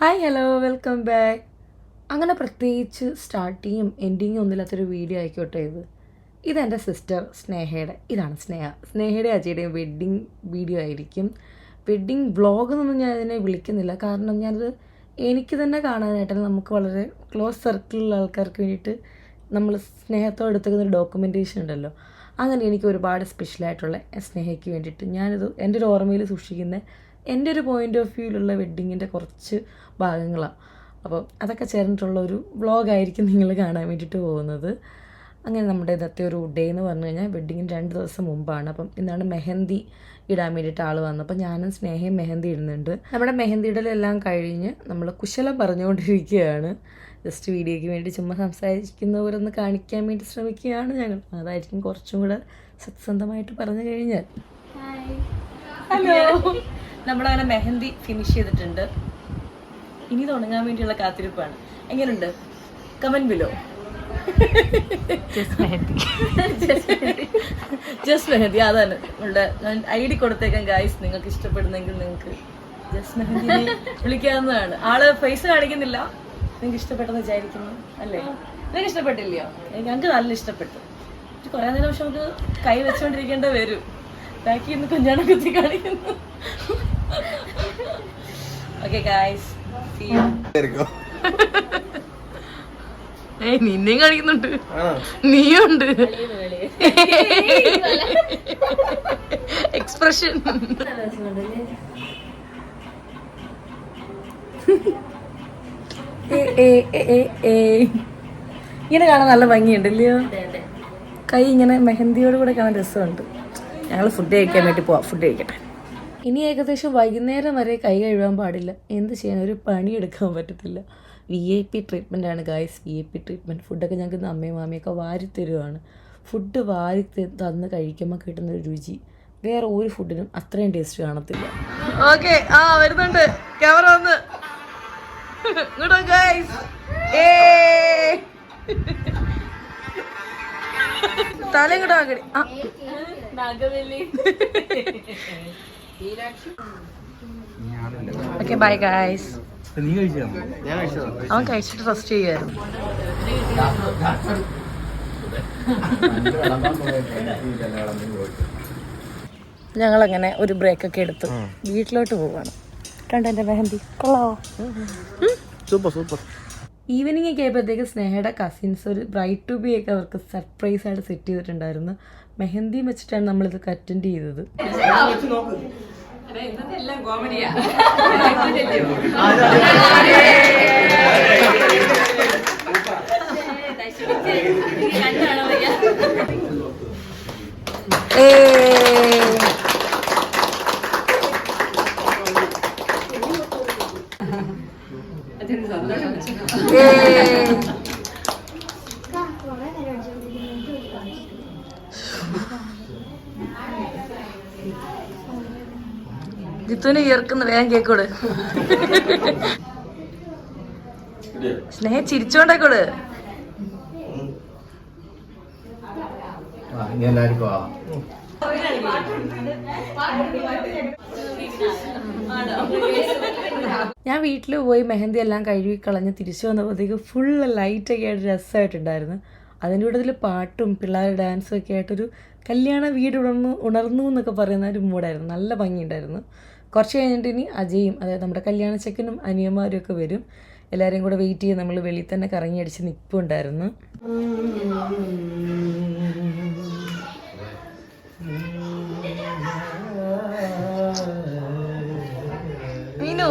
Hi hello welcome back. അങ്ങനെ പ്രത്യേകിച്ച് സ്റ്റാർട്ടിങ്ങും എൻഡിങ്ങും ഒന്നുമില്ലാത്തൊരു video ആയിക്കോട്ടെ ഇതെൻ്റെ സിസ്റ്റർ സ്നേഹയുടെ. ഇതാണ് സ്നേഹയുടെ അജയുടെയും വെഡ്ഡിങ് വീഡിയോ ആയിരിക്കും. വെഡ്ഡിങ് വ്ളോഗ് എന്നൊന്നും ഞാൻ ഇതിനെ വിളിക്കുന്നില്ല, കാരണം ഞാനത് എനിക്ക് തന്നെ കാണാനായിട്ടല്ല, നമുക്ക് വളരെ ക്ലോസ് സർക്കിളിലുള്ള ആൾക്കാർക്ക് വേണ്ടിയിട്ട് നമ്മൾ സ്നേഹത്തോടെ എടുത്തുന്ന ഒരു ഡോക്യുമെൻറ്റേഷൻ ഉണ്ടല്ലോ, അങ്ങനെ എനിക്ക് ഒരുപാട് സ്പെഷ്യലായിട്ടുള്ള സ്നേഹയ്ക്ക് വേണ്ടിയിട്ട് ഞാനിത് എൻ്റെ ഒരു ഓർമ്മയിൽ സൂക്ഷിക്കുന്ന എൻ്റെ ഒരു പോയിൻ്റ് ഓഫ് വ്യൂവിലുള്ള വെഡ്ഡിങ്ങിൻ്റെ കുറച്ച് ഭാഗങ്ങളാണ്. അപ്പോൾ അതൊക്കെ ചേർന്നിട്ടുള്ള ഒരു വ്ളോഗായിരിക്കും നിങ്ങൾ കാണാൻ വേണ്ടിയിട്ട് പോകുന്നത്. അങ്ങനെ നമ്മുടെ ഇന്നത്തെ ഒരു ഡേ എന്ന് പറഞ്ഞു കഴിഞ്ഞാൽ വെഡ്ഡിങ്ങിന് 2 ദിവസം മുമ്പാണ്. അപ്പം ഇന്നാണ് മെഹന്തി ഇടാൻ വേണ്ടിയിട്ട് ആൾ വന്നപ്പോൾ ഞാനും സ്നേഹയും മെഹന്തി ഇടുന്നുണ്ട്. നമ്മുടെ മെഹന്തി ഇടലെല്ലാം കഴിഞ്ഞ് നമ്മൾ കുശലം പറഞ്ഞുകൊണ്ടിരിക്കുകയാണ്. ജസ്റ്റ് വീഡിയോയ്ക്ക് വേണ്ടി ചുമ്മാ സംസാരിക്കുന്നവരൊന്ന് കാണിക്കാൻ വേണ്ടി ശ്രമിക്കുകയാണ് ഞങ്ങൾ. അതായിരിക്കും കുറച്ചും കൂടെ സത്യസന്ധമായിട്ട് പറഞ്ഞു കഴിഞ്ഞാൽ. ഹലോ, നമ്മളങ്ങനെ മെഹന്തി ഫിനിഷ് ചെയ്തിട്ടുണ്ട്. ഇനി തുടങ്ങാൻ വേണ്ടിയുള്ള കാത്തിരിപ്പാണ്. എങ്ങനെയുണ്ട്? Comment below. ജസ്റ്റ് മെഹന്തി അതാണ് നമ്മളുടെ. ഞാൻ ID കൊടുത്തേക്കാം ഗായ്സ്, നിങ്ങൾക്ക് ഇഷ്ടപ്പെടുന്നെങ്കിൽ നിങ്ങൾക്ക് ജസ്റ്റ് മെഹന്തിനെ വിളിക്കാവുന്നതാണ്. ആള് ഫേസ് കാണിക്കുന്നില്ല, നിങ്ങൾക്ക് ഇഷ്ടപ്പെട്ടെന്ന് വിചാരിക്കുന്നു അല്ലേ? നിങ്ങൾക്ക് ഇഷ്ടപ്പെട്ടില്ലയോ? ഞങ്ങൾക്ക് നല്ല ഇഷ്ടപ്പെട്ടു. കുറേ നേരം പക്ഷെ നമുക്ക് കൈ വെച്ചുകൊണ്ടിരിക്കേണ്ട വരും. ബാക്കി ഇന്ന് കുഞ്ഞാണെ കുത്തി കാണിക്കുന്നു. ഓക്കെ ഗായ്സ്, നിന്നെയും കാണിക്കുന്നുണ്ട്, നീയുണ്ട് എക്സ്പ്രഷൻ. ഇങ്ങനെ കാണാൻ നല്ല ഭംഗിയുണ്ടല്ലയോ? കൈ ഇങ്ങനെ മെഹന്തിയോട് കൂടെ കാണാൻ രസമുണ്ട്. ഞങ്ങൾ ഫുഡ് കഴിക്കാൻ വേണ്ടി പോവാം. ഫുഡ് കഴിക്കട്ടെ. ഇനി ഏകദേശം വൈകുന്നേരം വരെ കൈ കഴുകാൻ പാടില്ല. എന്ത് ചെയ്യാൻ, ഒരു പണിയെടുക്കാൻ പറ്റത്തില്ല. VIP ട്രീറ്റ്മെൻറ്റാണ് ഗായ്സ്, VIP ട്രീറ്റ്മെൻറ്റ്. ഫുഡൊക്കെ ഞങ്ങൾക്ക് ഇന്ന് അമ്മയും മാമിയൊക്കെ വാരി തരുവാണ്. ഫുഡ് വാരി തന്ന് കഴിക്കുമ്പോൾ കിട്ടുന്നൊരു രുചി വേറെ ഒരു ഫുഡിനും അത്രയും ടേസ്റ്റ് കാണത്തില്ല. ഓക്കെ, വരുന്നുണ്ട് ക്യാമറ വന്ന്. തലയും കൂടെ ആകടി. Okay bye guys. അവൻ കഴിച്ചിട്ട് റെസ്റ്റ് ചെയ്യുമായിരുന്നു. ഞങ്ങളങ്ങനെ ഒരു ബ്രേക്കൊക്കെ എടുത്ത് വീട്ടിലോട്ട് പോവാണ്. കണ്ടോ എൻ്റെ മെഹന്തി? കൊള്ളാവോ? Super super. ഈവനിങ് ഒക്കെ ആയപ്പോഴത്തേക്ക് സ്നേഹയുടെ കസിൻസ് ഒരു ബ്രൈറ്റ് ടു ബി ഒക്കെ അവർക്ക് സർപ്രൈസ് ആയിട്ട് സെറ്റ് ചെയ്തിട്ടുണ്ടായിരുന്നു. മെഹന്തി വെച്ചിട്ടാണ് നമ്മളിതൊക്കെ അറ്റൻഡ് ചെയ്തത്. ജിത്തുവിനെ ഇയർക്കുന്ന വേഗം കേക്കോട്. സ്നേഹ ചിരിച്ചോണ്ടേക്കോട്. ഞാൻ വീട്ടിൽ പോയി മെഹന്തി എല്ലാം കഴുകി കളഞ്ഞ് തിരിച്ചു വന്നപ്പോഴത്തേക്ക് ഫുള്ള് ലൈറ്റൊക്കെ ആയിട്ട് രസമായിട്ടുണ്ടായിരുന്നു. അതിൻ്റെ കൂട്ടത്തിൽ പാട്ടും പിള്ളേരുടെ ഡാൻസും ഒക്കെ ആയിട്ടൊരു കല്യാണ വീട് ഉണർന്നു എന്നൊക്കെ പറയുന്ന ഒരു മൂഡായിരുന്നു. നല്ല ഭംഗിയുണ്ടായിരുന്നു. കുറച്ച് കഴിഞ്ഞിട്ട് ഇനി അജയും, അതായത് നമ്മുടെ കല്യാണ ചെക്കനും അനിയന്മാരും ഒക്കെ വരും. എല്ലാവരെയും കൂടെ വെയിറ്റ് ചെയ്ത് നമ്മൾ വെളിയിൽ തന്നെ കറങ്ങി അടിച്ച് നിൽപ്പുണ്ടായിരുന്നു. മീനു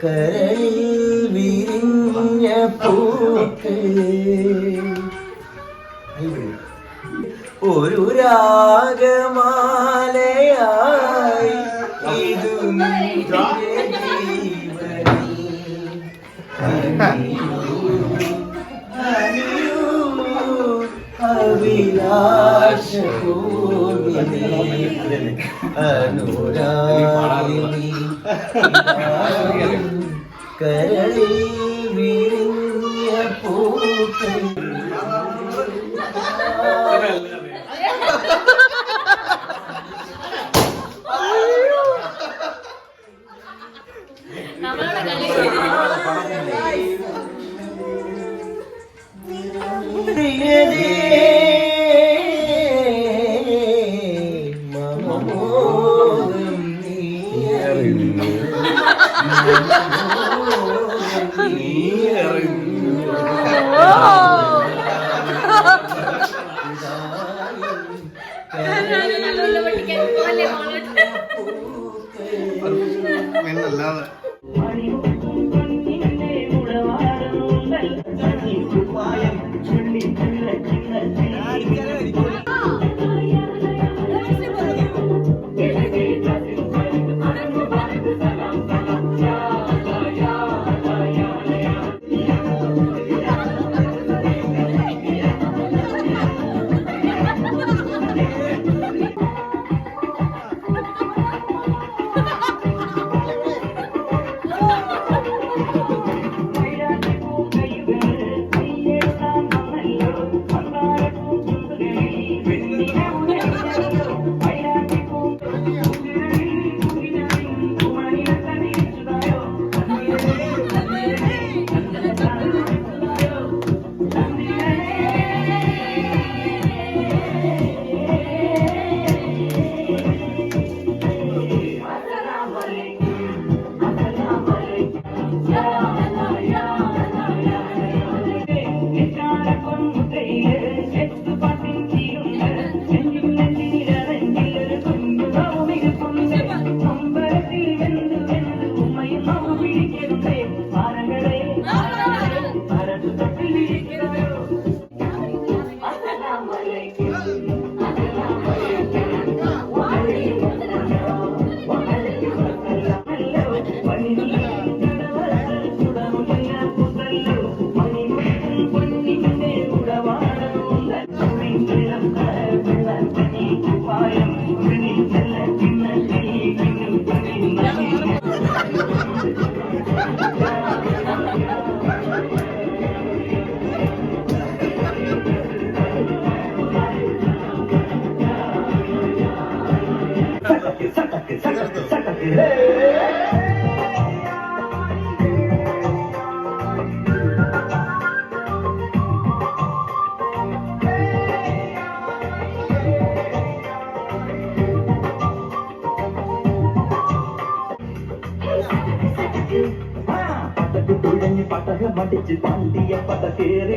കരളിൽ വിരിഞ്ഞ പൂക്ക് ഒരു രാഗമാലയായി ഇതു അഭിലാഷ അനുരാഗിണി കരളിൽ വിരിഞ്ഞ പൂക്കൾ മടിച്ച് പണ്ടിയ പതക്കേറി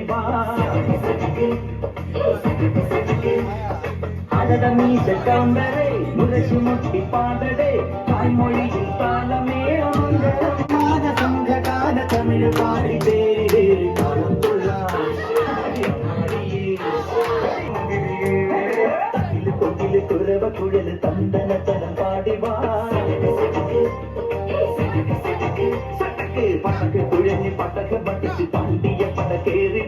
അടമീശ കൗണ്ടരെ മുരശി മുട്ടി പാടടെ തായ്മൊഴിയിൽ താളമേളമംഗകാല തമിഴ് പാടി പേര് കാലം കൊക്കില് കുരവ കുഴല് തന്തന തലം പാടി പടക്ക് കുഴഞ്ഞ് പടക്ക് പഠിച്ച് പണ്ടിയ പടക്കേറി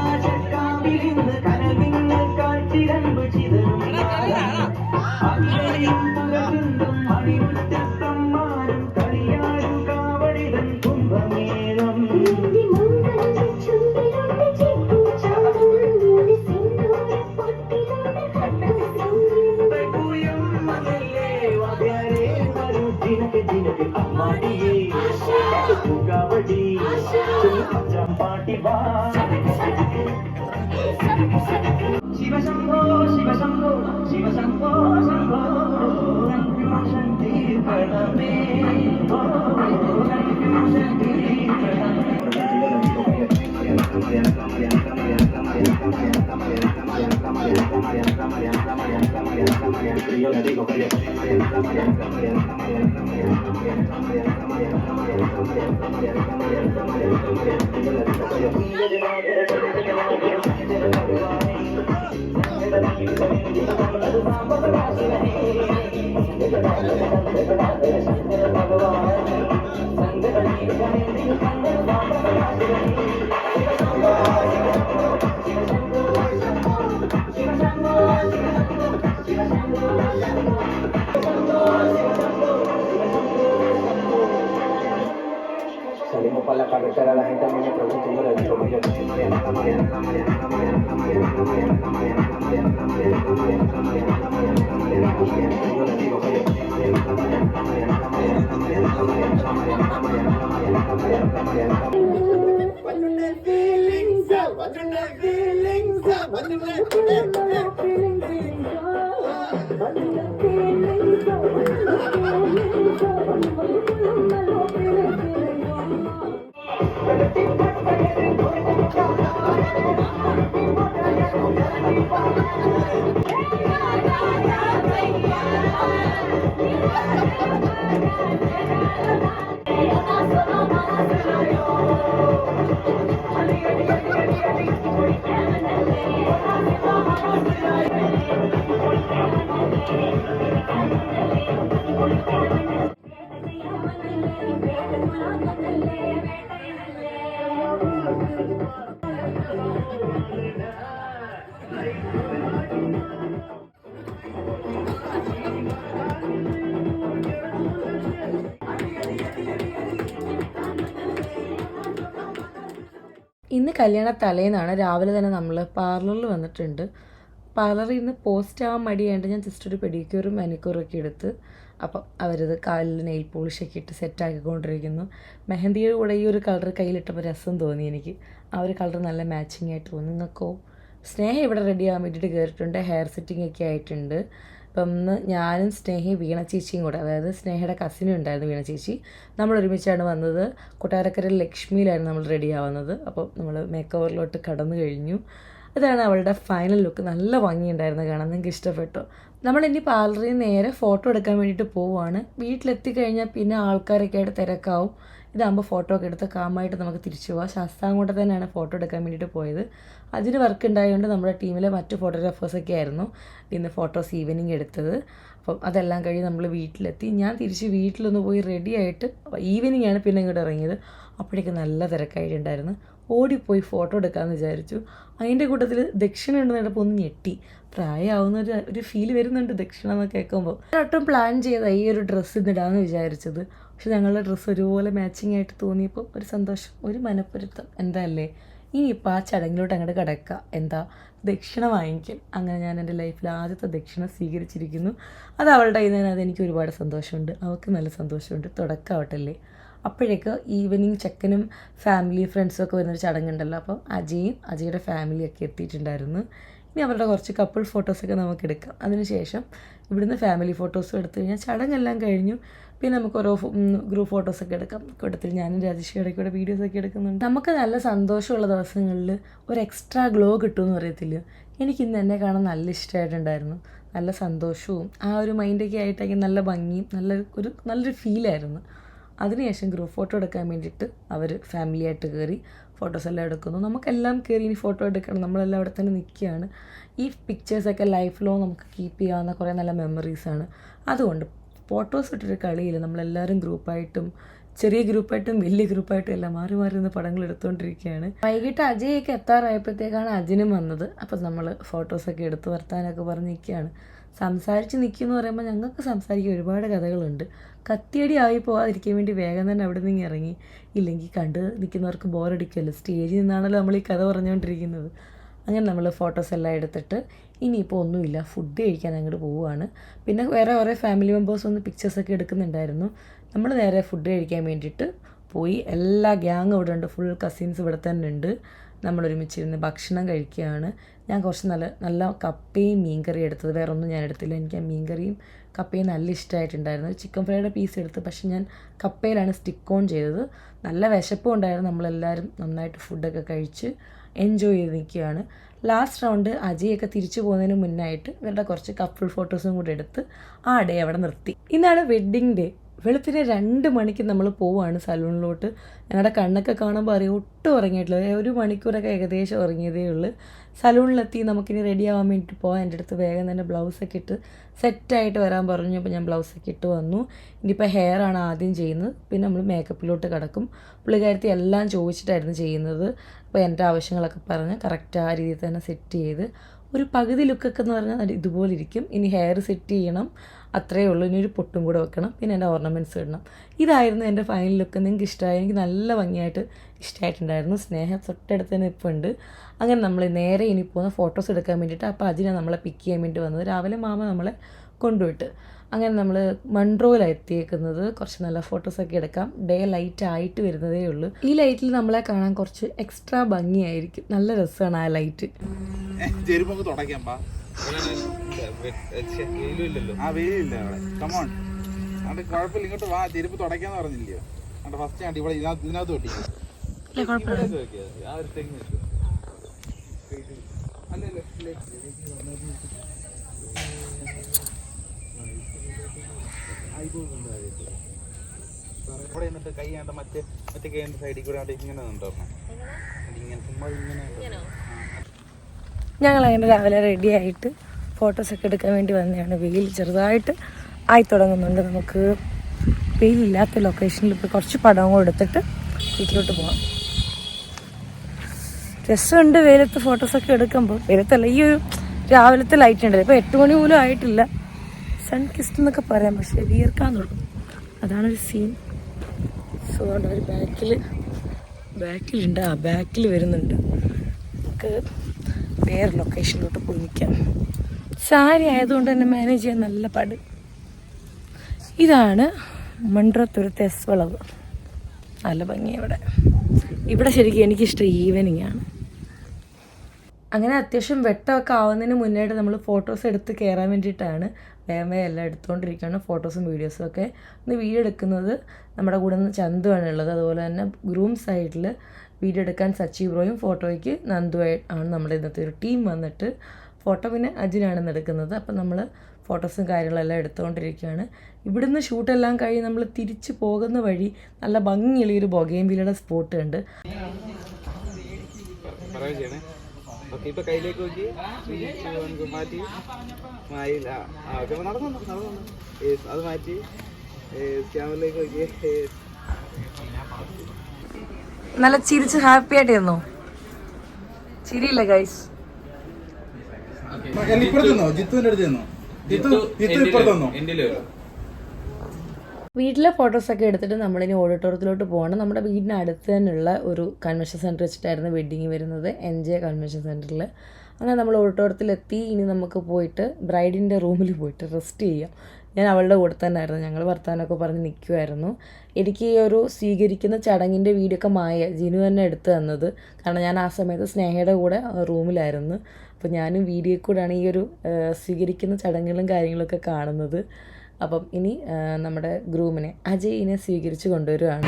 ആകാശക്കാവിലിന്ന് കനവിങ്ങൾ കാട്ടിരമ്പ് ചിതറും മണിമുറ്റത്തമ്മാനും കളിയാടും കാവടിതൻ കുംഭമേളം കാവടി പാട്ടി ശിവശംഭോ ശിവശംഭോ ശിവശംഭോ ശംഭോ കൺഫ്യൂഷൻ തീർക്കണമേ confusion para la gente a mí me pregunta y yo le digo, yo no soy Mariana, la Mariana, la Mariana, la Mariana, la Mariana, la Mariana, la Mariana, la Mariana, la Mariana, la Mariana, la Mariana, la Mariana, la Mariana, yo le digo que yo no soy Mariana, la Mariana, la Mariana, la Mariana, la Mariana, la Mariana, la Mariana, la Mariana, la Mariana, la Mariana, la Mariana. ഇന്ന് കല്യാണ തലേന്നാണ്. രാവിലെ തന്നെ നമ്മൾ പാർലറിൽ വന്നിട്ടുണ്ട്. പാർലറിൽ നിന്ന് post ആവാൻ മടിയായിട്ട് ഞാൻ ജസ്റ്റ് ഒരു പെഡിക്യൂറും മാനിക്യൂറും ഒക്കെ എടുത്ത് അപ്പം അവരത് കാലിൽ നെയിൽ പോളിഷൊക്കെ ഇട്ട് സെറ്റാക്കിക്കൊണ്ടിരിക്കുന്നു. മെഹന്തിയുടെ കൂടെ ഈ ഒരു കളർ കയ്യിലിട്ടപ്പോൾ രസം തോന്നി എനിക്ക്. ആ ഒരു കളർ നല്ല മാച്ചിങ് ആയിട്ട് തോന്നി. നിങ്ങൾക്കോ? സ്നേഹ ഇവിടെ റെഡി ആവാൻ വേണ്ടിയിട്ട് കയറിയിട്ടുണ്ട്. ഹെയർ സെറ്റിംഗ് ഒക്കെ ആയിട്ടുണ്ട്. അപ്പം ഇന്ന് ഞാനും സ്നേഹയും വീണ ചേച്ചിയും കൂടെ, അതായത് സ്നേഹയുടെ കസിനും ഉണ്ടായിരുന്നു വീണ ചേച്ചി, നമ്മൾ ഒരുമിച്ചാണ് വന്നത്. കൊട്ടാരക്കര ലക്ഷ്മിയിലായിരുന്നു നമ്മൾ റെഡി ആവുന്നത്. അപ്പോൾ നമ്മൾ മേക്ക് ഓവറിലോട്ട് കടന്നു കഴിഞ്ഞു. അതാണ് അവളുടെ ഫൈനൽ ലുക്ക്. നല്ല ഭംഗിയുണ്ടായിരുന്നു കാണാൻ. നിങ്ങൾക്ക് ഇഷ്ടപ്പെട്ടോ? നമ്മളിനി പാർലറിൽ നേരെ ഫോട്ടോ എടുക്കാൻ വേണ്ടിയിട്ട് പോവുകയാണ്. വീട്ടിലെത്തി കഴിഞ്ഞാൽ പിന്നെ ആൾക്കാരൊക്കെ ആയിട്ട് തിരക്കാവും. ഇതാകുമ്പോൾ ഫോട്ടോ ഒക്കെ എടുത്ത് കാമായിട്ട് നമുക്ക് തിരിച്ചു പോകാം. ശാസ്താംകോട്ട തന്നെയാണ് ഫോട്ടോ എടുക്കാൻ വേണ്ടിയിട്ട് പോയത്. അതിന് വർക്ക് ഉണ്ടായതുകൊണ്ട് നമ്മുടെ ടീമിലെ മറ്റ് ഫോട്ടോഗ്രാഫേഴ്സൊക്കെ ആയിരുന്നു ഇന്ന് ഫോട്ടോസ് ഈവനിങ് എടുത്തത്. അപ്പം അതെല്ലാം കഴിഞ്ഞ് നമ്മൾ വീട്ടിലെത്തി. ഞാൻ തിരിച്ച് വീട്ടിലൊന്ന് പോയി റെഡി ആയിട്ട് ഈവനിങ് ആണ് പിന്നെ ഇങ്ങോട്ട് ഇറങ്ങിയത്. അപ്പോഴേക്കും നല്ല തിരക്കായിട്ടുണ്ടായിരുന്നു. ഓടിപ്പോയി ഫോട്ടോ എടുക്കാമെന്ന് വിചാരിച്ചു. അതിൻ്റെ കൂട്ടത്തിൽ ദക്ഷിണ ഉണ്ടെന്ന് കേട്ടപ്പോൾ ഒന്ന് ഞെട്ടി. പ്രായമാവുന്ന ഒരു ഫീൽ വരുന്നുണ്ട് ദക്ഷിണ എന്ന് കേൾക്കുമ്പോൾ. ഒട്ടും പ്ലാൻ ചെയ്താൽ ഈ ഒരു ഡ്രസ്സ് ഇന്നിടാമെന്ന് വിചാരിച്ചത്. പക്ഷെ ഞങ്ങളുടെ ഡ്രസ്സ് ഒരുപോലെ മാച്ചിങ് ആയിട്ട് തോന്നിയപ്പോൾ ഒരു സന്തോഷം, ഒരു മനപ്പൊരുത്തം. എന്താ അല്ലേ? ഇനിയിപ്പോൾ ആ ചടങ്ങിലോട്ട് അങ്ങോട്ട് കിടക്കുക. എന്താ? ദക്ഷിണ വാങ്ങിക്കൽ. അങ്ങനെ ഞാൻ എൻ്റെ ലൈഫിൽ ആദ്യത്തെ ദക്ഷിണ സ്വീകരിച്ചിരിക്കുന്നു. അത് അവളുടെ കയ്യിൽ നിന്ന് അതെനിക്ക് ഒരുപാട് സന്തോഷമുണ്ട്. അവൾക്ക് നല്ല സന്തോഷമുണ്ട്. തുടക്കമാവട്ടല്ലേ. അപ്പോഴേക്ക് ഈവനിങ് ചെക്കനും ഫാമിലി ഫ്രണ്ട്സും ഒക്കെ വരുന്നൊരു ചടങ്ങുണ്ടല്ലോ. അപ്പം അജയുടെ ഫാമിലിയൊക്കെ എത്തിയിട്ടുണ്ടായിരുന്നു. ഇനി അവരുടെ കുറച്ച് കപ്പിൾ ഫോട്ടോസൊക്കെ നമുക്ക് എടുക്കാം. അതിനുശേഷം ഇവിടുന്ന് ഫാമിലി ഫോട്ടോസും എടുത്തു കഴിഞ്ഞാൽ ചടങ്ങെല്ലാം കഴിഞ്ഞു. പിന്നെ നമുക്ക് ഓരോ ഗ്രൂപ്പ് ഫോട്ടോസൊക്കെ എടുക്കാം. കൂട്ടത്തിൽ ഞാനും രാജേഷിയുടെ കൂടെ വീഡിയോസൊക്കെ എടുക്കുന്നുണ്ട്. നമുക്ക് നല്ല സന്തോഷമുള്ള ദിവസങ്ങളിൽ ഒരു എക്സ്ട്രാ ഗ്ലോ കിട്ടുമെന്ന് അറിയത്തില്ല. എനിക്കിന്ന് എന്നെ കാണാൻ നല്ല ഇഷ്ടമായിട്ടുണ്ടായിരുന്നു. നല്ല സന്തോഷവും ആ ഒരു മൈൻഡൊക്കെ ആയിട്ടൊക്കെ നല്ല ഭംഗിയും നല്ലൊരു ഫീലായിരുന്നു. അതിനുശേഷം ഗ്രൂപ്പ് ഫോട്ടോ എടുക്കാൻ വേണ്ടിയിട്ട് അവർ ഫാമിലിയായിട്ട് കയറി ഫോട്ടോസെല്ലാം എടുക്കുന്നു. നമുക്കെല്ലാം കയറി ഇനി ഫോട്ടോ എടുക്കണം. നമ്മളെല്ലാം അവിടെ തന്നെ നിൽക്കുകയാണ്. ഈ പിക്ചേഴ്സൊക്കെ ലൈഫ് ലോങ് നമുക്ക് കീപ്പ് ചെയ്യാവുന്ന കുറേ നല്ല മെമ്മറീസാണ്. അതുകൊണ്ട് ഫോട്ടോസ് ഇട്ടൊരു കളിയിൽ നമ്മളെല്ലാവരും ഗ്രൂപ്പായിട്ടും ചെറിയ ഗ്രൂപ്പായിട്ടും വലിയ ഗ്രൂപ്പായിട്ടും എല്ലാം മാറി മാറി നിന്ന് പടങ്ങൾ എടുത്തുകൊണ്ടിരിക്കുകയാണ്. വൈകിട്ട് അജയൊക്കെ എത്താറായപ്പോഴത്തേക്കാണ് അജിനും വന്നത്. അപ്പം നമ്മൾ ഫോട്ടോസൊക്കെ എടുത്ത് വർത്താനൊക്കെ പറഞ്ഞ് നിൽക്കുകയാണ്. സംസാരിച്ച് നിൽക്കുമെന്ന് പറയുമ്പോൾ ഞങ്ങൾക്ക് സംസാരിക്കാൻ ഒരുപാട് കഥകളുണ്ട്. കത്തിയടി ആയി പോകാതിരിക്കാൻ വേണ്ടി വേഗം തന്നെ അവിടെ നിന്ന് ഇറങ്ങി. ഇല്ലെങ്കിൽ കണ്ട് നിൽക്കുന്നവർക്ക് ബോറടിക്കുമല്ലോ. സ്റ്റേജിൽ നിന്നാണല്ലോ നമ്മൾ ഈ കഥ പറഞ്ഞുകൊണ്ടിരിക്കുന്നത്. അങ്ങനെ നമ്മൾ ഫോട്ടോസ് എല്ലാം എടുത്തിട്ട് ഇനിയിപ്പോൾ ഒന്നുമില്ല, ഫുഡ് കഴിക്കാൻ അങ്ങോട്ട് പോവുകയാണ്. പിന്നെ വേറെ കുറേ ഫാമിലി മെമ്പേഴ്സ് ഒന്ന് പിക്ചേഴ്സൊക്കെ എടുക്കുന്നുണ്ടായിരുന്നു. നമ്മൾ നേരെ ഫുഡ് കഴിക്കാൻ വേണ്ടിയിട്ട് പോയി. എല്ലാ ഗ്യാങ് ഇവിടെ ഉണ്ട്. ഫുൾ കസിൻസ് ഇവിടെ തന്നെ ഉണ്ട്. നമ്മളൊരുമിച്ചിരുന്ന് ഭക്ഷണം കഴിക്കുകയാണ്. ഞാൻ കുറച്ച് നല്ല കപ്പയും മീൻകറിയും എടുത്തത്. വേറെ ഒന്നും ഞാൻ എടുത്തില്ല. എനിക്ക് ആ മീൻകറിയും കപ്പയും നല്ല ഇഷ്ടമായിട്ടുണ്ടായിരുന്നു. ചിക്കൻ ഫ്രൈയുടെ പീസ് എടുത്ത്, പക്ഷെ ഞാൻ കപ്പയിലാണ് സ്റ്റിക്ക് ഓൺ ചെയ്തത്. നല്ല വിശപ്പും ഉണ്ടായിരുന്നു. നമ്മളെല്ലാവരും നന്നായിട്ട് ഫുഡൊക്കെ കഴിച്ച് എൻജോയ് ചെയ്ത് നിൽക്കുകയാണ്. ലാസ്റ്റ് റൗണ്ട് അജയൊക്കെ തിരിച്ചു പോകുന്നതിന് മുന്നായിട്ട് ഇവരുടെ കുറച്ച് കപ്പിൾ ഫോട്ടോസും കൂടെ എടുത്ത് ആ ഡേ അവിടെ നിർത്തി. ഇന്നാണ് വെഡ്ഡിങ് ഡേ. വെളുപ്പിന് 2 മണിക്ക് നമ്മൾ പോവുകയാണ് സലൂണിലോട്ട്. ഞങ്ങളുടെ കണ്ണൊക്കെ കാണുമ്പോൾ അറിയാം ഒട്ടും ഉറങ്ങിയിട്ടില്ല. 1 മണിക്കൂറൊക്കെ ഏകദേശം ഉറങ്ങിയതേ ഉള്ളൂ. സലൂണിലെത്തി നമുക്കിനി റെഡി ആവാൻ വേണ്ടിയിട്ട് പോകാൻ എൻ്റെ അടുത്ത് വേഗം തന്നെ ബ്ലൗസൊക്കെ ഇട്ട് സെറ്റായിട്ട് വരാൻ പറഞ്ഞു. അപ്പോൾ ഞാൻ ബ്ലൗസൊക്കെ ഇട്ട് വന്നു. ഇനിയിപ്പോൾ ഹെയർ ആണ് ആദ്യം ചെയ്യുന്നത്. പിന്നെ നമ്മൾ മേക്കപ്പിലോട്ട് കിടക്കും. പുള്ളിക്കാരത്തി എല്ലാം ചോദിച്ചിട്ടായിരുന്നു ചെയ്യുന്നത്. അപ്പോൾ എൻ്റെ ആവശ്യങ്ങളൊക്കെ പറഞ്ഞ് കറക്റ്റ് ആ രീതിയിൽ തന്നെ സെറ്റ് ചെയ്ത് ഒരു പകുതി ലുക്കൊക്കെ എന്ന് പറഞ്ഞാൽ ഇതുപോലെ ഇരിക്കും. ഇനി ഹെയർ സെറ്റ് ചെയ്യണം. അത്രയേ ഉള്ളൂ. ഇനി ഒരു പൊട്ടും കൂടെ വെക്കണം, പിന്നെ എൻ്റെ ഓർണമെൻറ്റ്സ് ഇടണം. ഇതായിരുന്നു എൻ്റെ ഫൈനൽ ലുക്ക്. നിങ്ങൾക്ക് ഇഷ്ടമായി? എനിക്ക് നല്ല ഭംഗിയായിട്ട് ഇഷ്ടമായിട്ടുണ്ടായിരുന്നു. സ്നേഹം തൊട്ടടുത്ത് തന്നെ ഇപ്പോൾ ഉണ്ട്. അങ്ങനെ നമ്മൾ നേരെ ഇനി പോകുന്ന ഫോട്ടോസ് എടുക്കാൻ വേണ്ടിയിട്ട്. അപ്പോൾ അതിനെ നമ്മളെ പിക്ക് ചെയ്യാൻ വേണ്ടി വന്നത്. രാവിലെ മാമ നമ്മളെ കൊണ്ടുപോയിട്ട് അങ്ങനെ നമ്മൾ മൺട്രോയിലാണ് എത്തിയേക്കുന്നത്. കുറച്ച് നല്ല ഫോട്ടോസൊക്കെ എടുക്കാം. ഡേ ലൈറ്റ് ആയിട്ട് വരുന്നതേ ഉള്ളൂ. ഈ ലൈറ്റിൽ നമ്മളെ കാണാൻ കുറച്ച് എക്സ്ട്രാ ഭംഗിയായിരിക്കും. നല്ല രസമാണ് ആ ലൈറ്റ്. കുഴപ്പമില്ല, ഇങ്ങോട്ട് വാ. ചെരുപ്പ് തുടയ്ക്കാന്ന് പറഞ്ഞില്ലയോ? ഫസ്റ്റ് ആണ്ട് ഇവിടെ ഇതിനകത്ത് തൊട്ടി. ഇവിടെ എന്നിട്ട് കൈ ആണ്ട് മറ്റേ കൈൻ്റെ സൈഡിൽ കൂടെ ഇങ്ങനെ നിന്നോർണം. ഇങ്ങനെ ചുമ്മാ ഇങ്ങനെ. ഞങ്ങളങ്ങനെ രാവിലെ റെഡി ആയിട്ട് ഫോട്ടോസൊക്കെ എടുക്കാൻ വേണ്ടി വന്നതാണ്. വെയിൽ ചെറുതായിട്ട് ആയി തുടങ്ങുന്നുണ്ട്. നമുക്ക് വെയിലില്ലാത്ത ലൊക്കേഷനിൽ ഇപ്പോൾ കുറച്ച് പടവും എടുത്തിട്ട് വീട്ടിലോട്ട് പോകാം. രസമുണ്ട് വെയിലത്ത് ഫോട്ടോസൊക്കെ എടുക്കുമ്പോൾ. വെയിലത്തല്ല, ഈ ഒരു രാവിലത്തെ ലൈറ്റ് ഉണ്ടല്ലോ. ഇപ്പോൾ 8 മണി പോലും ആയിട്ടില്ല. സൺ കിസ്റ്റ് എന്നൊക്കെ പറയാം, പക്ഷേ വിയർക്കാൻ തുടങ്ങും. അതാണൊരു സീൻ. സോ അവർ ബാക്കിലുണ്ട്. ബാക്കിൽ വരുന്നുണ്ട്. നമുക്ക് വേറെ ലൊക്കേഷനിലോട്ട് പോയി നിൽക്കാം. സാരി ആയതുകൊണ്ട് തന്നെ മാനേജ് ചെയ്യാൻ നല്ല പാട്. ഇതാണ് മൺട്രോത്തുരുത്ത് എസ് വളവ്. നല്ല ഭംഗി ഇവിടെ ശരിക്കും എനിക്കിഷ്ടം ഈവനിങ് ആണ്. അങ്ങനെ അത്യാവശ്യം വെട്ടമൊക്കെ ആവുന്നതിന് മുന്നേയിട്ട് നമ്മൾ ഫോട്ടോസ് എടുത്ത് കയറാൻ വേണ്ടിയിട്ടാണ് വേഗം എല്ലാം എടുത്തുകൊണ്ടിരിക്കുകയാണ്. ഫോട്ടോസും വീഡിയോസും ഒക്കെ. ഇന്ന് വീഡിയോ എടുക്കുന്നത് നമ്മുടെ കൂടെ നിന്ന് ചന്തുവാണ് ഉള്ളത്. അതുപോലെ തന്നെ ഗ്രൂം സൈഡിൽ വീഡിയോ എടുക്കാൻ സച്ചി ബ്രോയും ഫോട്ടോയ്ക്ക് നന്ദുവായി ആണ് നമ്മുടെ ഇന്നത്തെ ഒരു ടീം വന്നിട്ട്. ഫോട്ടോ പിന്നെ അജിനാണ് എടുക്കുന്നത്. അപ്പം നമ്മൾ ഫോട്ടോസും കാര്യങ്ങളെല്ലാം എടുത്തുകൊണ്ടിരിക്കുകയാണ്. ഇവിടുന്ന് ഷൂട്ടെല്ലാം കഴിഞ്ഞ് നമ്മൾ തിരിച്ച് പോകുന്ന വഴി നല്ല ഭംഗിയുള്ള ഒരു ബൊഗെയിൻവില്ലയുടെ സ്പോട്ട് ഉണ്ട്. ഇപ്പൊ കയ്യിലേക്ക് നോക്കി മാറ്റി അത് മാറ്റി ക്യാമറയിലേക്ക് നോക്കി നല്ല ചിരിച്ച് ഹാപ്പി ആയിട്ട് ഇരുന്നോ? ചിരിയില്ല ഗൈസ്. ജിത്തുവിന്റെ അടുത്ത് ചെന്നോ? ജിത്തു ഇപ്പുറത്തന്നോ? വീട്ടിലെ ഫോട്ടോസൊക്കെ എടുത്തിട്ട് നമ്മളിനി ഓഡിറ്റോറിയത്തിലോട്ട് പോകണം. നമ്മുടെ വീടിന് അടുത്ത് തന്നെയുള്ള ഒരു കൺവെൻഷൻ സെൻറ്റർ വെച്ചിട്ടായിരുന്നു വെഡ്ഡിങ് വരുന്നത്, NJ കൺവെൻഷൻ സെൻറ്ററിൽ. അങ്ങനെ നമ്മൾ ഓഡിറ്റോറിയത്തിലെത്തി. ഇനി നമുക്ക് പോയിട്ട് ബ്രൈഡിൻ്റെ റൂമിൽ പോയിട്ട് റെസ്റ്റ് ചെയ്യാം. ഞാൻ അവളുടെ കൂടെ തന്നെ ആയിരുന്നു. ഞങ്ങൾ വർത്താനമൊക്കെ പറഞ്ഞ് നിൽക്കുമായിരുന്നു. എനിക്ക് ഈ ഒരു സ്വീകരിക്കുന്ന ചടങ്ങിൻ്റെ വീഡിയോ ഒക്കെ ജിനു തന്നെ എടുത്തു തന്നത്. കാരണം ഞാൻ ആ സമയത്ത് സ്നേഹയുടെ കൂടെ റൂമിലായിരുന്നു. അപ്പോൾ ഞാനും വീഡിയോയിൽ കൂടെയാണ് ഈ ഒരു സ്വീകരിക്കുന്ന ചടങ്ങുകളും കാര്യങ്ങളൊക്കെ കാണുന്നത്. അപ്പം ഇനി നമ്മുടെ ഗ്രൂമിനെ അജയിനെ സ്വീകരിച്ച് കൊണ്ടുവരികയാണ്.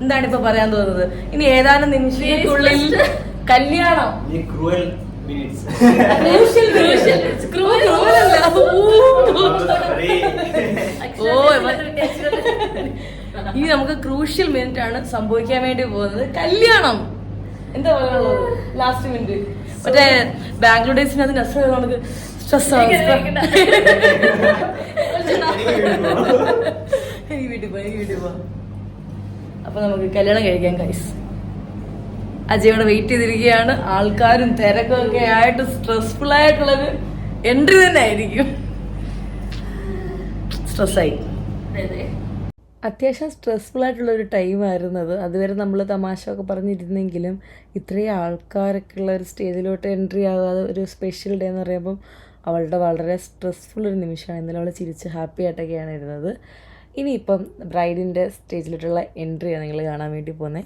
എന്താണ് ഇപ്പൊ പറയാൻ തോന്നുന്നത്? ഇനി ഏതാനും നിമിഷങ്ങൾക്കുള്ളിൽ കല്യാണം. ഇനി നമുക്ക് ക്രൂഷ്യൽ മിനിറ്റ് ആണ് സംഭവിക്കാൻ വേണ്ടി പോകുന്നത്. കല്യാണം. എന്താ പറയാനുള്ളത്? ലാസ്റ്റ് മിനിറ്റ് മറ്റേ ബാംഗ്ലൂർ ഡേയ്സിന് അത് നെസ് നമുക്ക് സ്ട്രെസ് ആവും. എനിക്ക് വീട്ടിൽ പോവാം. അപ്പൊ നമുക്ക് കല്യാണം കഴിക്കാൻ ഗൈസ്. അജയോടെ വെയിറ്റ് ചെയ്തിരിക്കുകയാണ്. ആൾക്കാരും തിരക്കും ഒക്കെ ആയിട്ട് സ്ട്രെസ്ഫുൾ ആയിട്ടുള്ളൊരു എൻട്രി തന്നെ ആയിരിക്കും. സ്ട്രെസ്സായി. അത്യാവശ്യം സ്ട്രെസ്ഫുൾ ആയിട്ടുള്ളൊരു ടൈമായിരുന്നു അത്. അതുവരെ നമ്മൾ തമാശ ഒക്കെ പറഞ്ഞിരുന്നെങ്കിലും ഇത്രയും ആൾക്കാരൊക്കെ ഉള്ള ഒരു സ്റ്റേജിലോട്ട് എൻട്രി ആകാതെ ഒരു സ്പെഷ്യൽ ഡേ എന്ന് പറയുമ്പം അവളുടെ വളരെ സ്ട്രെസ്ഫുൾ ഒരു നിമിഷമാണ്. ഇന്നലെ അവൾ ചിരിച്ച് ഹാപ്പി ആയിട്ടൊക്കെയാണ് ഇരുന്നത്. ഇനിയിപ്പം ബ്രൈഡിൻ്റെ സ്റ്റേജിലോട്ടുള്ള എൻട്രിയാണ് നിങ്ങൾ കാണാൻ വേണ്ടി പോകുന്നത്.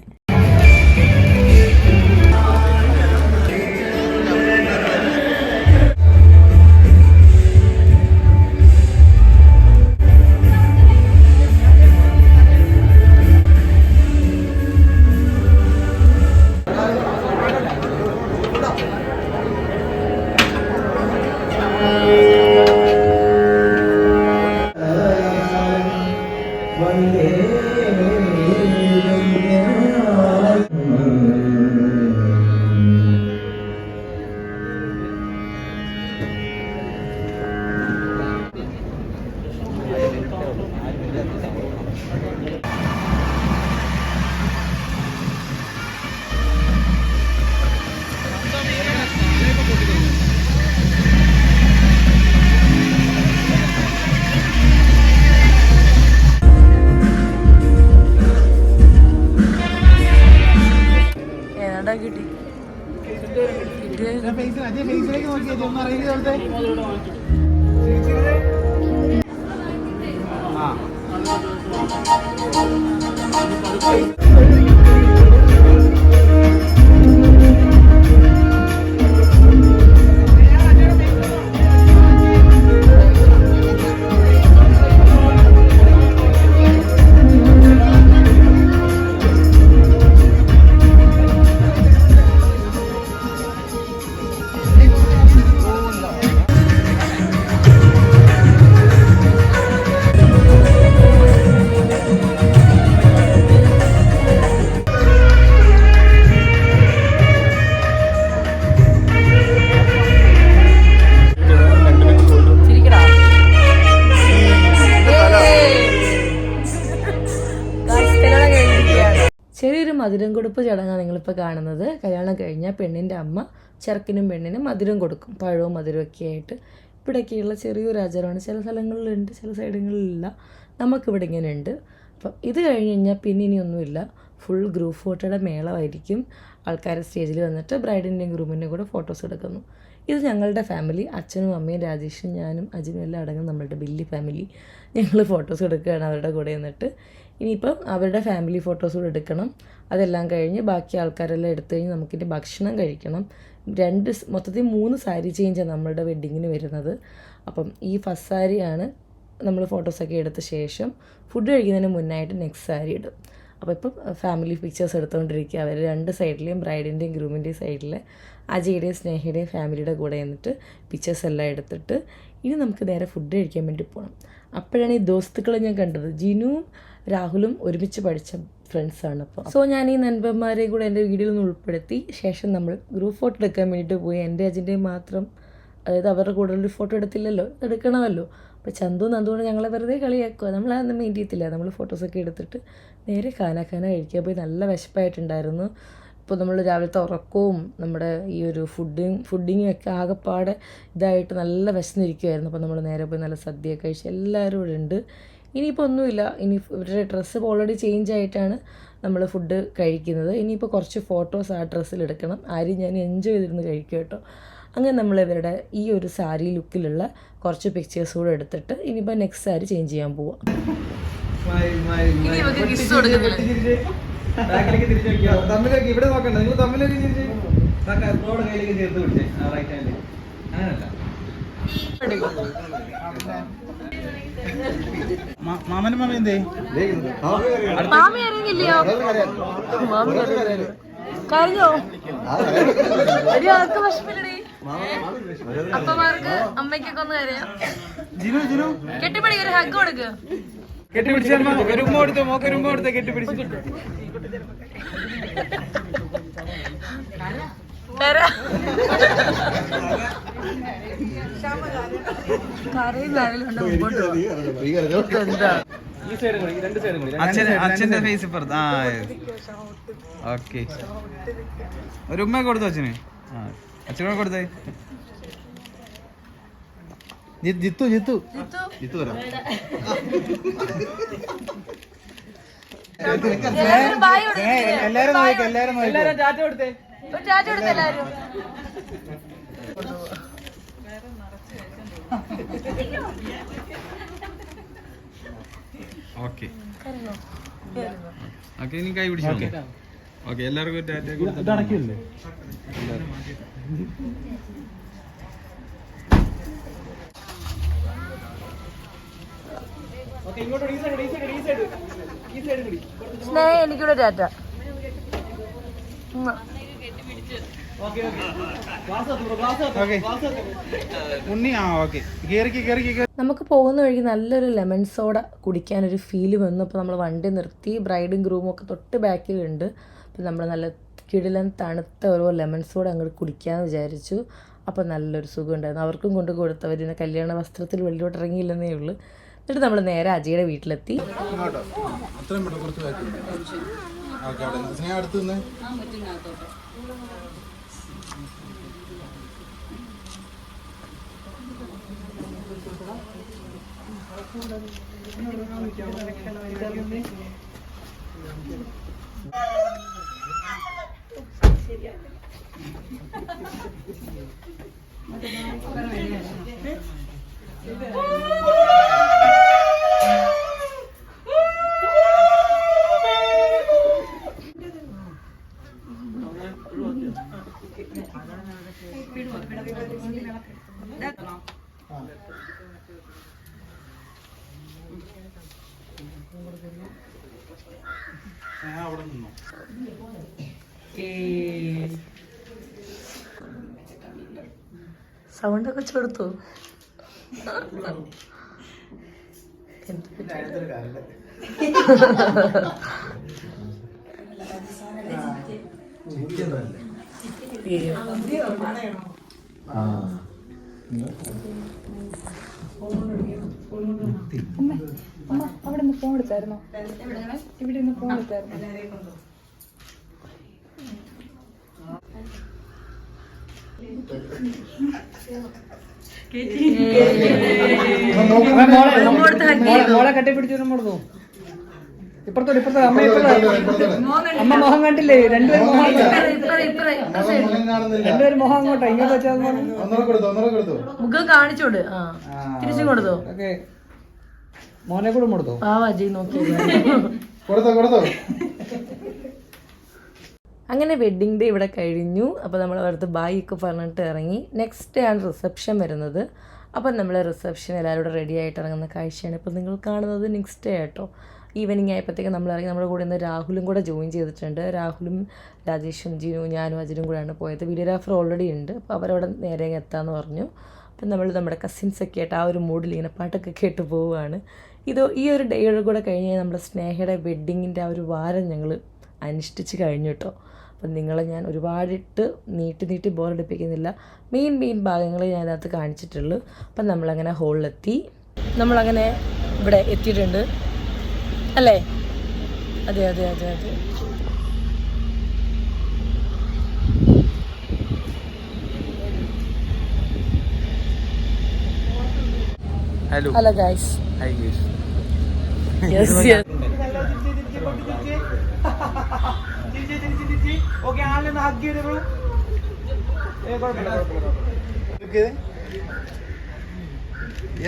ചെറിയൊരു മധുരം കൊടുപ്പ് ചടങ്ങാണ് നിങ്ങളിപ്പോൾ കാണുന്നത്. കല്യാണം കഴിഞ്ഞാൽ പെണ്ണിൻ്റെ അമ്മ ചെറുക്കനും പെണ്ണിനും മധുരം കൊടുക്കും, പഴവും മധുരമൊക്കെ ആയിട്ട്. ഇവിടെയൊക്കെയുള്ള ചെറിയൊരു ആചാരമാണ്. ചില സ്ഥലങ്ങളിലുണ്ട്, ചില സൈഡുകളിലില്ല. നമുക്കിവിടെ ഇങ്ങനെ ഉണ്ട്. അപ്പം ഇത് കഴിഞ്ഞ് കഴിഞ്ഞാൽ പിന്നെ ഇനിയൊന്നുമില്ല, ഫുൾ ഗ്രൂപ്പ് ഫോട്ടോയുടെ മേളമായിരിക്കും. ആൾക്കാർ സ്റ്റേജിൽ വന്നിട്ട് ബ്രൈഡിൻ്റെയും ഗ്രൂമിൻ്റെയും കൂടെ ഫോട്ടോസ് എടുക്കുന്നു. ഇത് ഞങ്ങളുടെ ഫാമിലി, അച്ഛനും അമ്മയും രാജേഷും ഞാനും അജിനും എല്ലാം അടങ്ങും നമ്മളുടെ വലിയ ഫാമിലി. ഞങ്ങൾ ഫോട്ടോസ് എടുക്കുകയാണ് അവരുടെ കൂടെ നിന്നിട്ട്. ഇനിയിപ്പം അവരുടെ ഫാമിലി ഫോട്ടോസ് കൂടെ എടുക്കണം. അതെല്ലാം കഴിഞ്ഞ് ബാക്കി ആൾക്കാരെല്ലാം എടുത്തു കഴിഞ്ഞ് നമുക്കിനി ഭക്ഷണം കഴിക്കണം. മൊത്തത്തിൽ 3 സാരി ചേഞ്ചാണ് നമ്മളുടെ വെഡ്ഡിങ്ങിന് വരുന്നത്. അപ്പം ഈ ഫസ്റ്റ് സാരിയാണ് നമ്മൾ ഫോട്ടോസൊക്കെ എടുത്ത ശേഷം ഫുഡ് കഴിക്കുന്നതിന് മുന്നായിട്ട് നെക്സ്റ്റ് സാരി ഇടും. അപ്പോൾ ഇപ്പം ഫാമിലി പിക്ചേഴ്സ് എടുത്തുകൊണ്ടിരിക്കുക. അവർ 2 സൈഡിലെയും ബ്രൈഡിൻ്റെയും ഗ്രൂമിൻ്റെയും സൈഡിൽ അജയുടെയും സ്നേഹയുടെയും ഫാമിലിയുടെ കൂടെ നിന്നിട്ട് പിക്ചേഴ്സ് എല്ലാം എടുത്തിട്ട് ഇനി നമുക്ക് നേരെ ഫുഡ് കഴിക്കാൻ വേണ്ടി പോകണം. അപ്പോഴാണ് ഈ ദോസ്തുക്കളെ ഞാൻ കണ്ടത്. ജിനുവും രാഹുലും ഒരുമിച്ച് പഠിച്ച ഫ്രണ്ട്സാണ്. അപ്പോൾ ഞാൻ ഈ നൻപന്മാരെയും കൂടെ എൻ്റെ വീഡിയോയിൽ നിന്ന് ഉൾപ്പെടുത്തി ശേഷം നമ്മൾ ഗ്രൂപ്പ് ഫോട്ടോ എടുക്കാൻ വേണ്ടിയിട്ട് പോയി. എൻ്റെ അജിൻ്റെയും മാത്രം, അതായത് അവരുടെ കൂടെ ഒരു ഫോട്ടോ എടുത്തില്ലല്ലോ, എടുക്കണമല്ലോ. അപ്പോൾ ചന്തു നന്ദുകൊണ്ട് ഞങ്ങളെ വെറുതെ കളിയാക്കുക. നമ്മളതൊന്നും മെയിൻ ചെയ്യത്തില്ല. നമ്മൾ ഫോട്ടോസൊക്കെ എടുത്തിട്ട് നേരെ ഖാന കഴിക്കാൻ പോയി. നല്ല വിശപ്പായിട്ടുണ്ടായിരുന്നു. ഇപ്പോൾ നമ്മൾ രാവിലത്തെ ഉറക്കവും നമ്മുടെ ഈ ഒരു ഫുഡിങ്ങും ഒക്കെ ആകെപ്പാടെ ഇതായിട്ട് നല്ല വിശന്നിരിക്കുമായിരുന്നു. അപ്പോൾ നമ്മൾ നേരെ പോയി നല്ല സദ്യ കഴിച്ച് എല്ലാവരും ഇവിടെ ഉണ്ട്. ഇനിയിപ്പോൾ ഒന്നുമില്ല, ഇനി ഇവരുടെ ഡ്രസ്സ് ഓൾറെഡി ചേഞ്ച് ആയിട്ടാണ് നമ്മൾ ഫുഡ് കഴിക്കുന്നത്. ഇനിയിപ്പോൾ കുറച്ച് ഫോട്ടോസ് ആ ഡ്രസ്സിൽ എടുക്കണം. ആരും ഞാൻ എൻജോയ് ചെയ്തിരുന്ന് കഴിക്കും കേട്ടോ. അങ്ങനെ നമ്മൾ ഇവരുടെ ഈ ഒരു സാരി ലുക്കിലുള്ള കുറച്ച് പിക്ചേഴ്സ് കൂടെ എടുത്തിട്ട് ഇനിയിപ്പോൾ നെക്സ്റ്റ് സാരി ചേഞ്ച് ചെയ്യാൻ പോവാം. ഇവിടെ നോക്കണ്ട, നിങ്ങൾ തമ്മിലേക്ക് കയ്യിലേക്ക് ചേർത്ത് പിടിച്ചേ. അങ്ങനല്ല, മാമനും മാമി എന്തേ? മാമി അറിയില്ലയോ? കഴിഞ്ഞോ? ആർക്ക് വിഷമില്ലടി? അപ്പമാർക്ക് അമ്മയ്ക്കൊക്കെ ഒന്ന് കരയാം. കെട്ടിപ്പിടി, ഒരു ഹഗ് കൊടുക്കുക. കെട്ടിപ്പിടിച്ച ഒരു ഉമ്മ കൊടുത്തോ, മോക്ക് ഒരു ഉമ്മ കൊടുത്തോ, കെട്ടിപ്പിടിച്ചു. അച്ഛന്റെ ഫേസ് ഇപ്പുറത്ത്. ആ ഓക്കെ, ഒരു ഉമ്മ കൊടുത്തു അച്ഛന്. അച്ഛനോട് കൊടുത്തേ. ജിത്തു ജിത്തു ജിത്തു വരാം. എല്ലാരും നോക്കാം, എല്ലാരും ടാറ്റ കൊടുത്തേ. ഓക്കെ ഓക്കെ, ഇനി കൈ പിടിച്ചോ. ഓക്കെ, എല്ലാവർക്കും ടാറ്റ കൊടുത്തിട്ട് സ്നേഹ എനിക്കൂടെ ടാറ്റ. നമുക്ക് പോകുന്ന വഴിക്ക് നല്ലൊരു ലെമൺ സോഡ കുടിക്കാനൊരു ഫീല് വന്നു. അപ്പോൾ നമ്മൾ വണ്ടി നിർത്തി. ബ്രൈഡും ഗ്രൂമും ഒക്കെ തൊട്ട് ബാക്കിലുണ്ട്. അപ്പോൾ നമ്മൾ നല്ല കിടിലൻ തണുത്ത ഓരോ ലെമൺ സോഡ അങ്ങോട്ട് കുടിക്കാമെന്ന് വിചാരിച്ചു. അപ്പോൾ നല്ലൊരു സുഖം ഉണ്ടായിരുന്നു. അവർക്കും കൊണ്ട് കൊടുത്തവരിനെ കല്യാണ വസ്ത്രത്തിൽ വെളിയിലോട്ട് ഇറങ്ങിയില്ലെന്നേ ഉള്ളൂ. എന്നിട്ട് നമ്മൾ നേരെ അജയുടെ വീട്ടിലെത്തി. സൗണ്ടൊക്കെ കൊടുത്തു. അവിടെ നിന്ന് ഫോൺ എടുത്തായിരുന്നോ? ഇവിടെ നിന്ന് ഫോൺ എടുത്തായിരുന്നോ? മോളെ കെട്ടിപ്പിടിച്ചു കൊടുത്തു. ഇപ്പുറത്തോട് ഇപ്പുറത്തോട് അമ്മ മോഹം കണ്ടില്ലേ? രണ്ടുപേരും മോഹം അങ്ങോട്ടാ, ഇങ്ങോട്ട് വെച്ചാൽ മുഖം കാണിച്ചോട്. തിരിച്ചു കൊടുത്തോ? ഓക്കെ, മോനെ കൂടെ കൊടുത്തോ? ആ അജയ് നോക്കി. അങ്ങനെ വെഡ്ഡിങ് ഡേ ഇവിടെ കഴിഞ്ഞു. അപ്പോൾ നമ്മൾ അവിടുത്തെ ബായ് ഒക്കെ പറഞ്ഞിട്ട് ഇറങ്ങി. നെക്സ്റ്റ് ഡേ ആണ് റിസപ്ഷൻ വരുന്നത്. അപ്പം നമ്മൾ റിസപ്ഷൻ എല്ലാവരും കൂടെ റെഡി ആയിട്ട് ഇറങ്ങുന്ന കാഴ്ചയാണ് ഇപ്പോൾ നിങ്ങൾ കാണുന്നത്. നെക്സ്റ്റ് ഡേ ആട്ടോ, ഈവനിങ് ആയപ്പോഴത്തേക്ക് നമ്മൾ ഇറങ്ങി. നമ്മുടെ കൂടെ ഇന്ന് രാഹുലും കൂടെ ജോയിൻ ചെയ്തിട്ടുണ്ട്. രാഹുലും രാജേഷും ജിനു ഞാനും അജിനും കൂടെയാണ് പോയത്. വീഡിയോഗ്രാഫർ ഓൾറെഡി ഉണ്ട്, അപ്പോൾ അവരവിടെ നേരെ എത്താമെന്ന് പറഞ്ഞു. അപ്പം നമ്മൾ നമ്മുടെ കസിൻസൊക്കെ ആയിട്ട് ആ ഒരു മൂഡിൽ ഇങ്ങനെ പാട്ടൊക്കെ കേട്ട് പോവുകയാണ്. ഈ ഒരു ഡേയോട് കൂടെ കഴിഞ്ഞ് നമ്മുടെ സ്നേഹയുടെ വെഡ്ഡിങ്ങിൻ്റെ ആ ഒരു വാരം ഞങ്ങൾ അനുഷ്ഠിച്ച് കഴിഞ്ഞു കേട്ടോ. അപ്പം നിങ്ങളെ ഞാൻ ഒരുപാടിട്ട് നീട്ടി ബോറടിപ്പിക്കുന്നില്ല. മെയിൻ ഭാഗങ്ങൾ ഞാൻ അതിനകത്ത് കാണിച്ചിട്ടുള്ളൂ. അപ്പം നമ്മളങ്ങനെ ഹോളിലെത്തി. നമ്മളങ്ങനെ ഇവിടെ എത്തിയിട്ടുണ്ട് അല്ലേ? അതെ. Hello guys. യെസ്.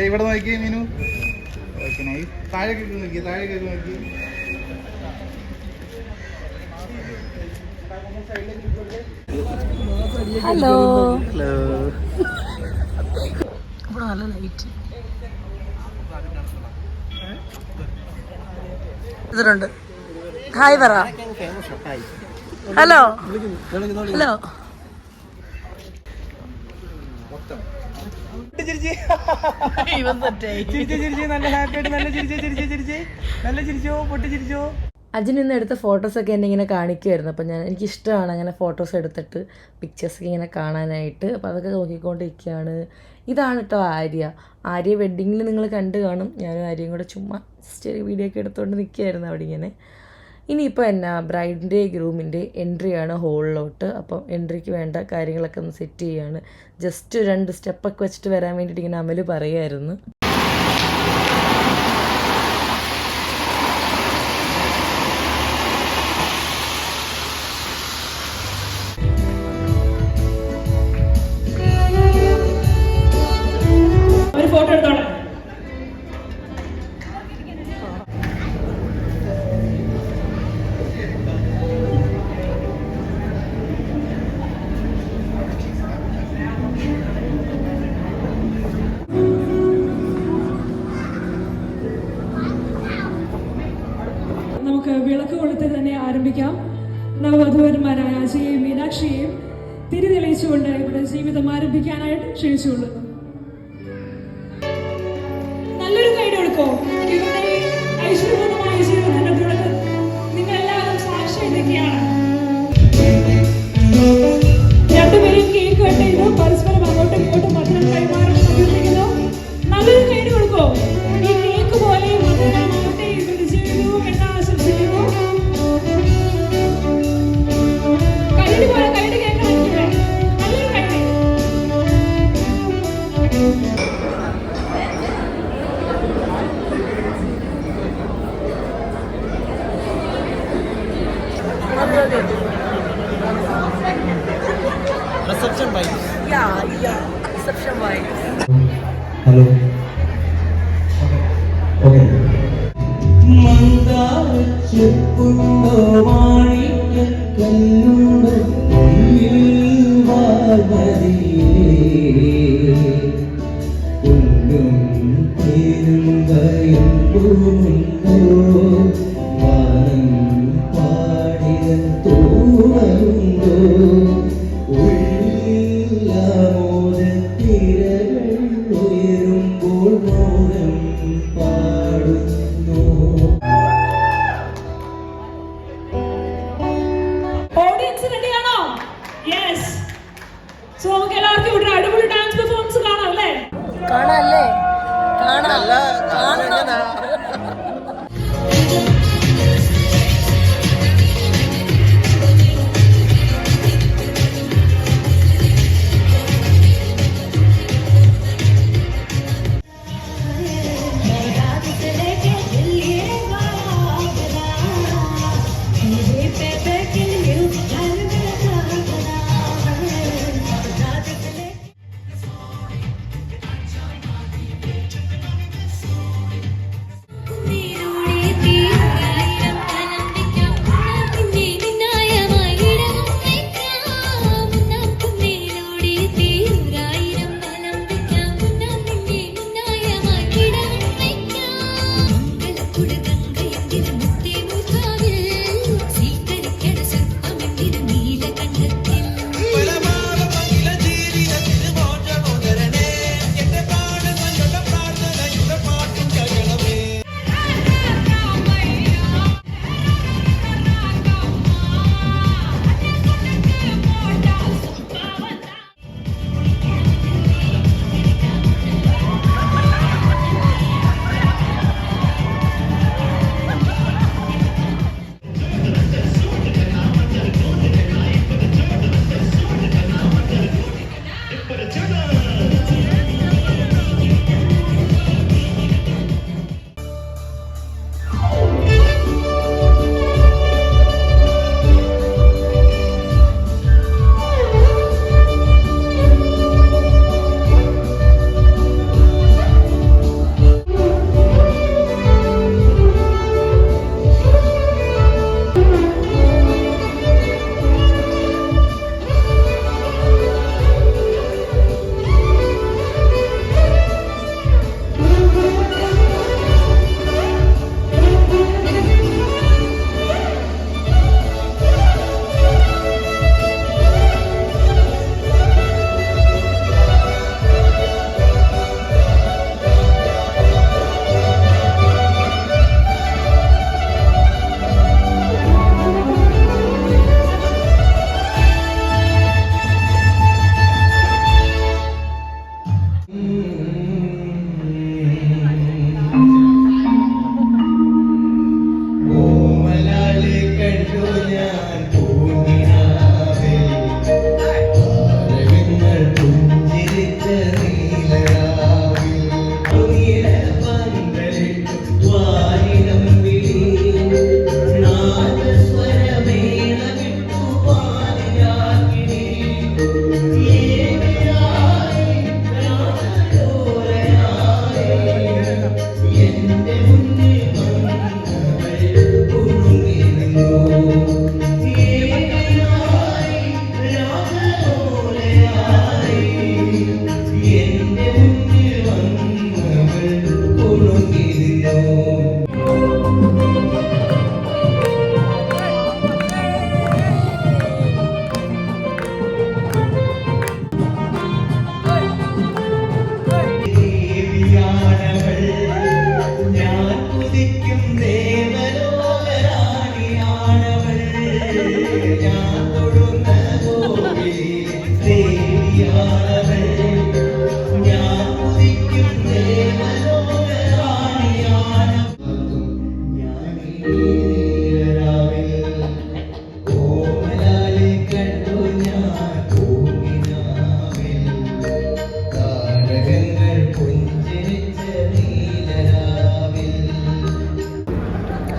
ഇവിടെ നോക്കി മീനു. താഴെ നോക്കി. ഹലോ. ഇവിടെ നല്ല ലൈറ്റ് ഇതിലുണ്ട്. ഹായ് പറ. ഹലോ. അജിൻ ഇന്ന് എടുത്ത ഫോട്ടോസൊക്കെ എന്നെ ഇങ്ങനെ കാണിക്കുമായിരുന്നു. അപ്പം എനിക്കിഷ്ടമാണ് അങ്ങനെ ഫോട്ടോസ് എടുത്തിട്ട് പിക്ചേഴ്സൊക്കെ ഇങ്ങനെ കാണാനായിട്ട്. അപ്പോൾ അതൊക്കെ നോക്കിക്കൊണ്ടിരിക്കുകയാണ്. ഇതാണ് കേട്ടോ ആര്യ വെഡ്ഡിങ്ങിൽ നിങ്ങൾ കണ്ടു കാണും. ഞാനും ആര്യയും കൂടെ ചുമ്മാ ചെറിയ വീഡിയോ ഒക്കെ എടുത്തുകൊണ്ട് നിൽക്കുകയായിരുന്നു അവിടെ ഇങ്ങനെ. ഇനിയിപ്പോൾ ബ്രൈഡിൻ്റെ ഗ്രൂമിൻ്റെ എൻട്രിയാണ് ഹോളിലോട്ട്. അപ്പം എൻട്രിക്ക് വേണ്ട കാര്യങ്ങളൊക്കെ ഒന്ന് സെറ്റ് ചെയ്യുകയാണ്. ജസ്റ്റ് 2 സ്റ്റെപ്പൊക്കെ വെച്ചിട്ട് വരാൻ വേണ്ടിയിട്ട് ഇങ്ങനെ അമല് പറയുമായിരുന്നു. ഫോട്ടോ എടുത്തോളാം. നമുക്ക് വിളക്ക് കൊളുത്തി തന്നെ ആരംഭിക്കാം. നവവധൂവരന്മാരായ അജയെയും മീനാക്ഷിയെയും തിരിതെളിയിച്ചുകൊണ്ട് ഇവിടെ ജീവിതം ആരംഭിക്കാനായിട്ട് ക്ഷണിച്ചുകൊള്ളുന്നു. നല്ലൊരു കൈഡ് കൊടുക്കോ. ഇവരുടെ ഐശ്വര്യപൂർണമായ ജീവിതത്തിന്റെ തുടക്കം നിങ്ങളെല്ലാവരും സാക്ഷി എന്തൊക്കെയാണ്. രണ്ടുപേരും കേക്ക് കട്ട് ചെയ്ത് പരസ്പരം അങ്ങോട്ടും ഇങ്ങോട്ടും മധുരം കൈമാറുന്നു. അഭ്യർത്ഥിക്കുന്നു. നല്ലൊരു കൈഡ് കൊടുക്കോ. ഈ കേക്ക് പോലെ മധുരമാവട്ടെ ഇവരുടെ ജീവിതവും എന്ന് ആശംസിക്കുന്നു. കൈഡ് പോലെ കൈഡ് കേൾക്കണം. നല്ലൊരു guide. Reception vibes. Yeah. Hello okay മന്ദാരച്ചെപ്പുണ്ടോ മാണിക്കല്ലുണ്ടോ ഉള്ളും പേരും ഭയമ്പുമുണ്ടോ വാനം പാടിയൻ തോന്നുണ്ടോ ഉള്ളിലാമോദത്തിരകൾ ഉയരുമ്പോൾ മോഹം പാടുന്നു. ഓഡിയൻസ് റെഡിയാണോ? യെസ്. സോ നമുക്ക് എല്ലാവർക്കും ഇവിടെ അടിപൊളി ഡാൻസ് പെർഫോമൻസ് കാണാം അല്ലേ? കാണാല്ലേ? കാണണം.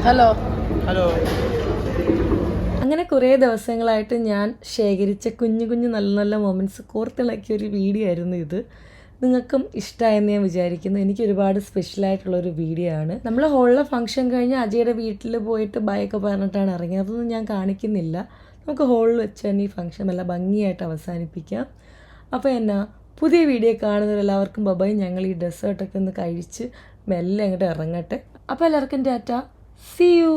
ഹലോ. ഹലോ. അങ്ങനെ കുറേ ദിവസങ്ങളായിട്ട് ഞാൻ ശേഖരിച്ച കുഞ്ഞു കുഞ്ഞു നല്ല നല്ല മൊമെൻറ്റ്സ് കോർത്തിളക്കിയ ഒരു വീഡിയോ ആയിരുന്നു ഇത്. നിങ്ങൾക്കും ഇഷ്ടമായെന്ന് ഞാൻ വിചാരിക്കുന്നു. എനിക്ക് ഒരുപാട് സ്പെഷ്യലായിട്ടുള്ളൊരു വീഡിയോ ആണ്. നമ്മൾ ഹോളിലെ ഫംഗ്ഷൻ കഴിഞ്ഞ് അജയുടെ വീട്ടിൽ പോയിട്ട് ബൈയൊക്കെ പറഞ്ഞിട്ടാണ് ഇറങ്ങിയത്. അതൊന്നും ഞാൻ കാണിക്കുന്നില്ല. നമുക്ക് ഹോളിൽ വെച്ച് തന്നെ ഈ ഫംഗ്ഷൻ നല്ല ഭംഗിയായിട്ട് അവസാനിപ്പിക്കാം. അപ്പോൾ എന്നാ പുതിയ വീഡിയോ കാണുന്നവരെല്ലാവർക്കും ബൈ. ഞങ്ങൾ ഈ ഡെസേർട്ടൊക്കെ ഒന്ന് കഴിച്ച് മെല്ലെ അങ്ങോട്ട് ഇറങ്ങട്ടെ. അപ്പോൾ എല്ലാവർക്കും ടാറ്റ. See you.